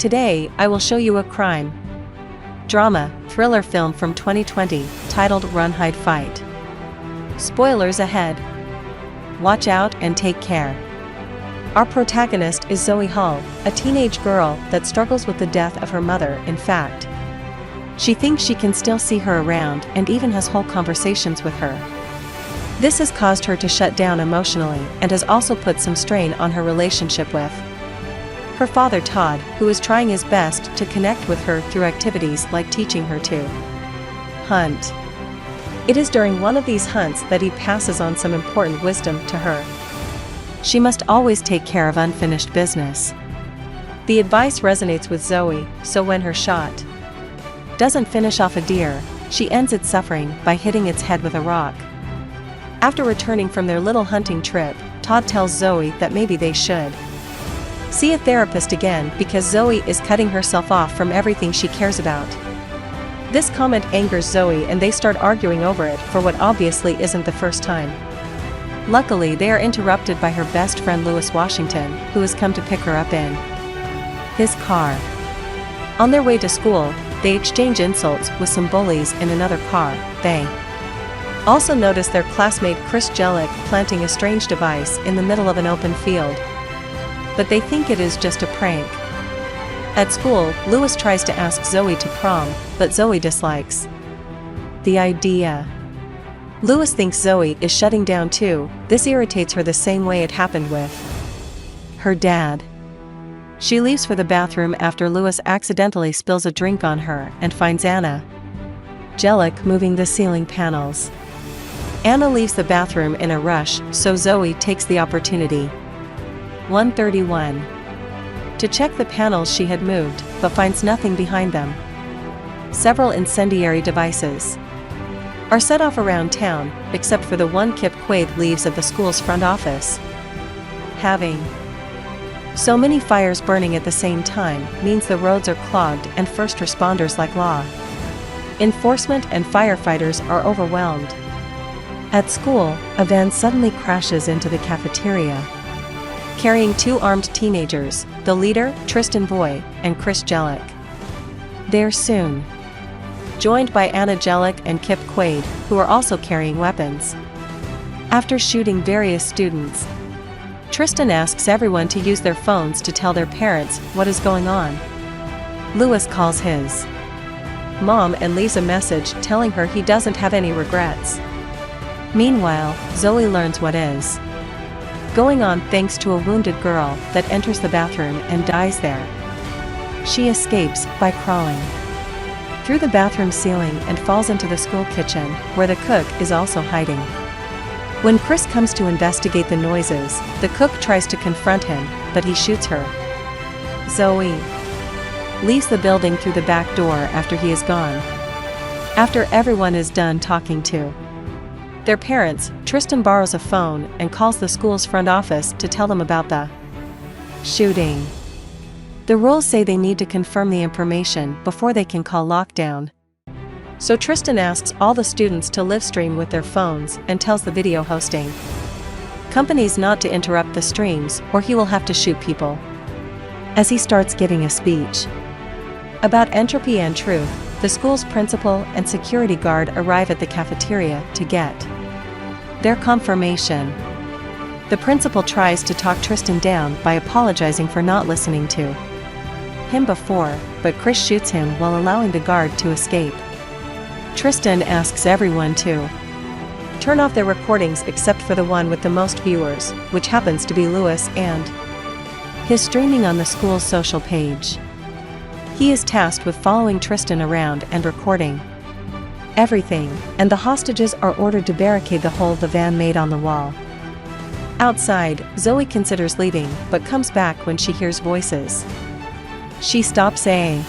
Today, I will show you a crime drama thriller film from 2020, titled Run Hide Fight. Spoilers ahead. Watch out and take care. Our protagonist is Zoe Hull, a teenage girl that struggles with the death of her mother. In fact, she thinks she can still see her around and even has whole conversations with her. This has caused her to shut down emotionally and has also put some strain on her relationship with her father Todd, who is trying his best to connect with her through activities like teaching her to hunt. It is during one of these hunts that he passes on some important wisdom to her. She must always take care of unfinished business. The advice resonates with Zoe, so when her shot doesn't finish off a deer, she ends its suffering by hitting its head with a rock. After returning from their little hunting trip, Todd tells Zoe that maybe they should see a therapist again because Zoe is cutting herself off from everything she cares about. This comment angers Zoe and they start arguing over it for what obviously isn't the first time. Luckily, they are interrupted by her best friend Lewis Washington, who has come to pick her up in his car. On their way to school, they exchange insults with some bullies in another car. They also notice their classmate Chris Jellick planting a strange device in the middle of an open field. But they think it is just a prank. At school, Lewis tries to ask Zoe to prom, but Zoe dislikes the idea. Lewis thinks Zoe is shutting down too. This irritates her the same way it happened with her dad. She leaves for the bathroom after Lewis accidentally spills a drink on her and finds Anna Jellick moving the ceiling panels. Anna leaves the bathroom in a rush, so Zoe takes the opportunity. 1:31. To check the panels she had moved, but finds nothing behind them. Several incendiary devices are set off around town, except for the one Kip Quaid leaves at the school's front office. Having so many fires burning at the same time means the roads are clogged and first responders like law enforcement and firefighters are overwhelmed. At school, a van suddenly crashes into the cafeteria, carrying two armed teenagers, the leader, Tristan Boy, and Chris Jellick. They are soon joined by Anna Jellick and Kip Quaid, who are also carrying weapons. After shooting various students, Tristan asks everyone to use their phones to tell their parents what is going on. Lewis calls his mom and leaves a message telling her he doesn't have any regrets. Meanwhile, Zoe learns what is going on thanks to a wounded girl that enters the bathroom and dies there. She escapes by crawling through the bathroom ceiling and falls into the school kitchen, where the cook is also hiding. When Chris comes to investigate the noises, the cook tries to confront him, but he shoots her. Zoe leaves the building through the back door after he is gone. After everyone is done talking to their parents, Tristan borrows a phone and calls the school's front office to tell them about the shooting. The rules say they need to confirm the information before they can call lockdown. So Tristan asks all the students to live stream with their phones and tells the video hosting companies not to interrupt the streams or he will have to shoot people. As he starts giving a speech about entropy and truth, the school's principal and security guard arrive at the cafeteria to get their confirmation. The principal tries to talk Tristan down by apologizing for not listening to him before, but Chris shoots him while allowing the guard to escape. Tristan asks everyone to turn off their recordings except for the one with the most viewers, which happens to be Lewis and his streaming on the school's social page. He is tasked with following Tristan around and recording everything, and the hostages are ordered to barricade the hole the van made on the wall. Outside, Zoe considers leaving, but comes back when she hears voices. She stops a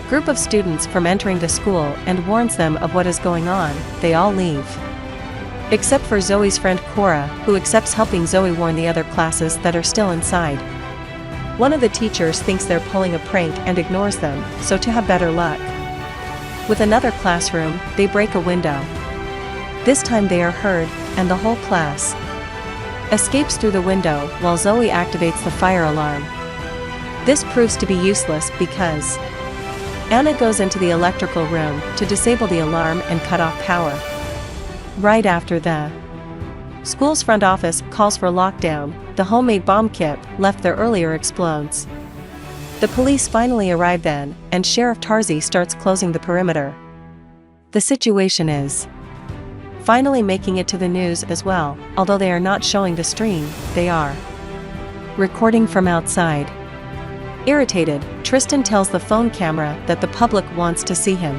group of students from entering the school and warns them of what is going on. They all leave, except for Zoe's friend Cora, who accepts helping Zoe warn the other classes that are still inside. One of the teachers thinks they're pulling a prank and ignores them, so to have better luck with another classroom, they break a window. This time they are heard, and the whole class escapes through the window while Zoe activates the fire alarm. This proves to be useless because Anna goes into the electrical room to disable the alarm and cut off power. Right after the school's front office calls for lockdown, the homemade bomb kit left there earlier explodes. The police finally arrive then, and Sheriff Tarzi starts closing the perimeter. The situation is finally making it to the news as well, although they are not showing the stream, they are recording from outside. Irritated, Tristan tells the phone camera that the public wants to see him,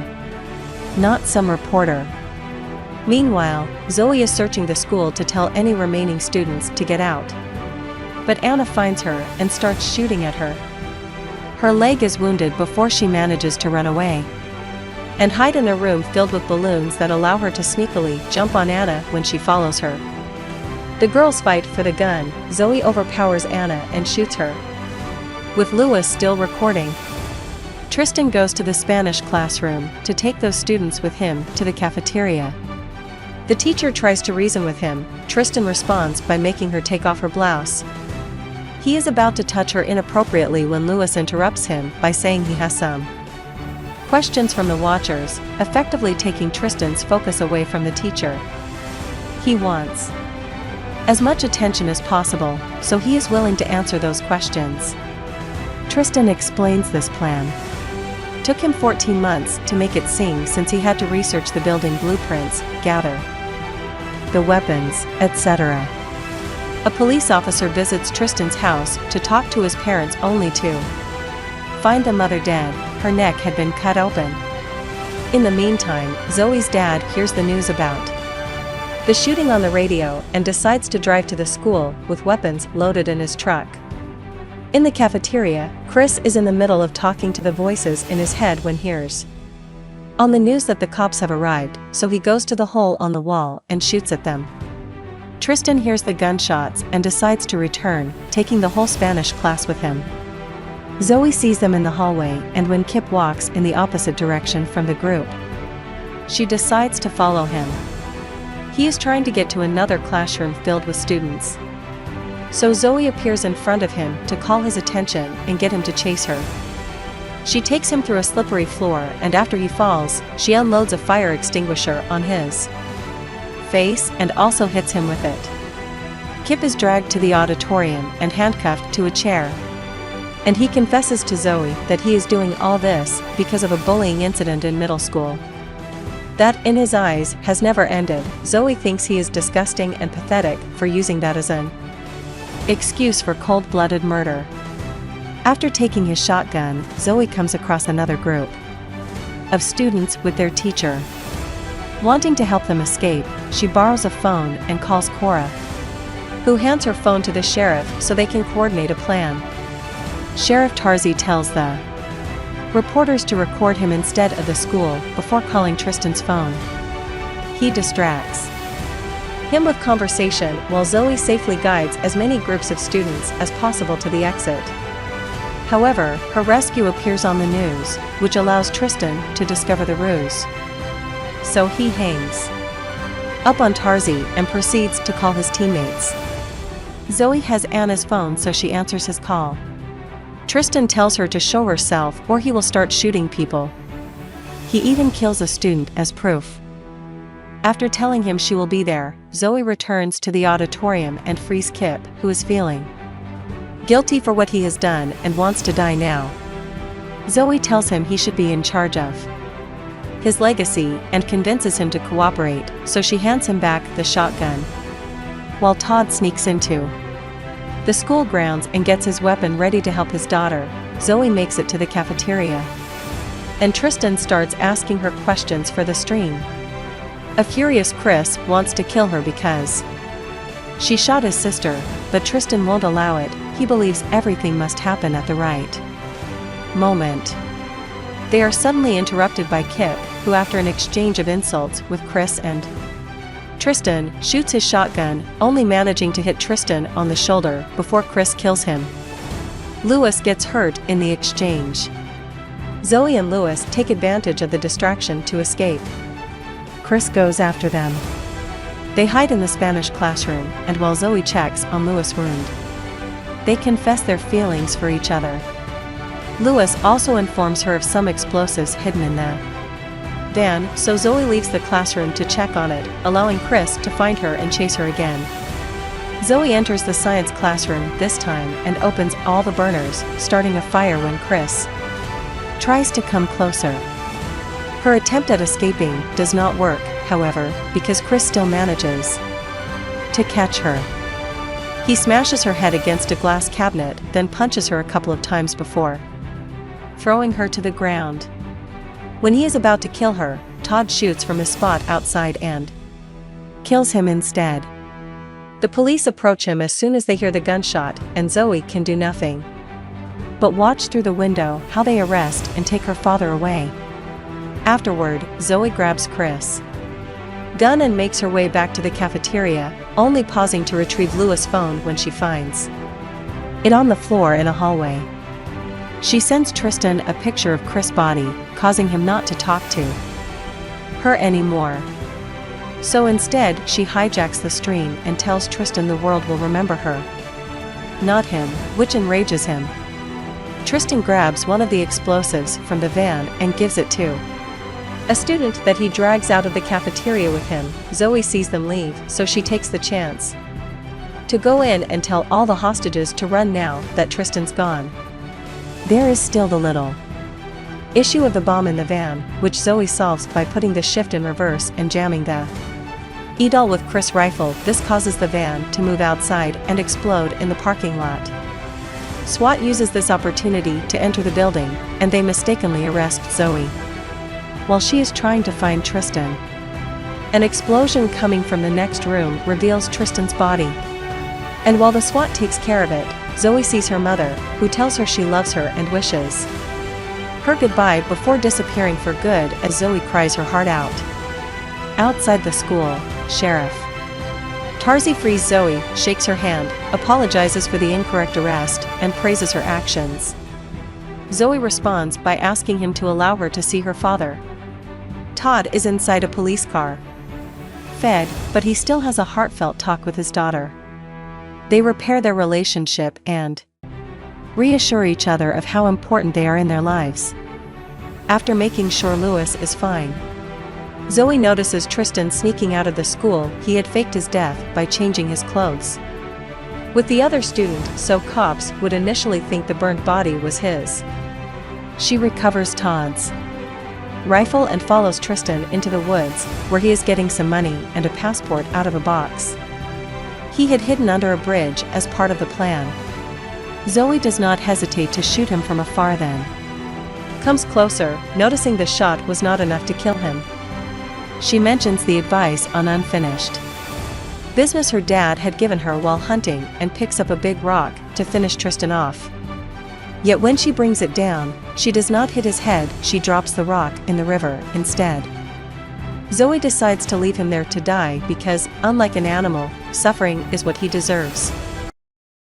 not some reporter. Meanwhile, Zoe is searching the school to tell any remaining students to get out. But Anna finds her and starts shooting at her. Her leg is wounded before she manages to run away and hide in a room filled with balloons that allow her to sneakily jump on Anna when she follows her. The girls fight for the gun. Zoe overpowers Anna and shoots her. With Lewis still recording, Tristan goes to the Spanish classroom to take those students with him to the cafeteria. The teacher tries to reason with him. Tristan responds by making her take off her blouse. He is about to touch her inappropriately when Lewis interrupts him by saying he has some questions from the watchers, effectively taking Tristan's focus away from the teacher. He wants as much attention as possible, so he is willing to answer those questions. Tristan explains this plan. Took him 14 months to make it sing since he had to research the building blueprints, gather the weapons, etc. A police officer visits Tristan's house to talk to his parents only to find the mother dead. Her neck had been cut open. In the meantime, Zoe's dad hears the news about the shooting on the radio and decides to drive to the school with weapons loaded in his truck. In the cafeteria, Chris is in the middle of talking to the voices in his head when hears on the news that the cops have arrived, so he goes to the hole on the wall and shoots at them. Tristan hears the gunshots and decides to return, taking the whole Spanish class with him. Zoe sees them in the hallway, and when Kip walks in the opposite direction from the group, she decides to follow him. He is trying to get to another classroom filled with students. So Zoe appears in front of him to call his attention and get him to chase her. She takes him through a slippery floor, and after he falls, she unloads a fire extinguisher on his face and also hits him with it. Kip is dragged to the auditorium and handcuffed to a chair. And he confesses to Zoe that he is doing all this because of a bullying incident in middle school that, in his eyes, has never ended. Zoe thinks he is disgusting and pathetic for using that as an excuse for cold-blooded murder. After taking his shotgun, Zoe comes across another group of students with their teacher. Wanting to help them escape, she borrows a phone and calls Cora, who hands her phone to the sheriff so they can coordinate a plan. Sheriff Tarzi tells the reporters to record him instead of the school before calling Tristan's phone. He distracts him with conversation while Zoe safely guides as many groups of students as possible to the exit. However, her rescue appears on the news, which allows Tristan to discover the ruse. So he hangs up on Tarzi and proceeds to call his teammates. Zoe has Anna's phone, so she answers his call. Tristan tells her to show herself or he will start shooting people. He even kills a student as proof. After telling him she will be there, Zoe returns to the auditorium and frees Kip, who is feeling guilty for what he has done and wants to die now. Zoe tells him he should be in charge of his legacy and convinces him to cooperate, so she hands him back the shotgun. While Todd sneaks into the school grounds and gets his weapon ready to help his daughter, Zoe makes it to the cafeteria. And Tristan starts asking her questions for the stream. A furious Chris wants to kill her because she shot his sister, but Tristan won't allow it. He believes everything must happen at the right moment. They are suddenly interrupted by Kip, who, after an exchange of insults with Chris and Tristan, shoots his shotgun, only managing to hit Tristan on the shoulder before Chris kills him. Lewis gets hurt in the exchange. Zoe and Lewis take advantage of the distraction to escape. Chris goes after them. They hide in the Spanish classroom, and while Zoe checks on Lewis' wound, they confess their feelings for each other. Lewis also informs her of some explosives hidden in the van, so Zoe leaves the classroom to check on it, allowing Chris to find her and chase her again. Zoe enters the science classroom this time and opens all the burners, starting a fire when Chris tries to come closer. Her attempt at escaping does not work, however, because Chris still manages to catch her. He smashes her head against a glass cabinet, then punches her a couple of times before throwing her to the ground. When he is about to kill her, Todd shoots from his spot outside and kills him instead. The police approach him as soon as they hear the gunshot, and Zoe can do nothing but watch through the window how they arrest and take her father away. Afterward, Zoe grabs Chris' gun and makes her way back to the cafeteria, only pausing to retrieve Lewis' phone when she finds it on the floor in a hallway. She sends Tristan a picture of Chris' body, causing him not to talk to her anymore. So instead, she hijacks the stream and tells Tristan the world will remember her, not him, which enrages him. Tristan grabs one of the explosives from the van and gives it to a student that he drags out of the cafeteria with him. Zoe sees them leave, so she takes the chance to go in and tell all the hostages to run now that Tristan's gone. There is still the little issue of the bomb in the van, which Zoe solves by putting the shift in reverse and jamming the EDOL with Chris' rifle. This causes the van to move outside and explode in the parking lot. SWAT uses this opportunity to enter the building, and they mistakenly arrest Zoe while she is trying to find Tristan. An explosion coming from the next room reveals Tristan's body. And while the SWAT takes care of it, Zoe sees her mother, who tells her she loves her and wishes her goodbye before disappearing for good as Zoe cries her heart out. Outside the school, Sheriff Tarzi frees Zoe, shakes her hand, apologizes for the incorrect arrest, and praises her actions. Zoe responds by asking him to allow her to see her father. Todd is inside a police car, fed, but he still has a heartfelt talk with his daughter. They repair their relationship and reassure each other of how important they are in their lives. After making sure Lewis is fine, Zoe notices Tristan sneaking out of the school. He had faked his death by changing his clothes with the other student, so cops would initially think the burnt body was his. She recovers Todd's rifle and follows Tristan into the woods, where he is getting some money and a passport out of a box he had hidden under a bridge as part of the plan. Zoe does not hesitate to shoot him from afar, then comes closer, noticing the shot was not enough to kill him. She mentions the advice on unfinished business her dad had given her while hunting and picks up a big rock to finish Tristan off. Yet when she brings it down, she does not hit his head, she drops the rock in the river instead. Zoe decides to leave him there to die because, unlike an animal, suffering is what he deserves.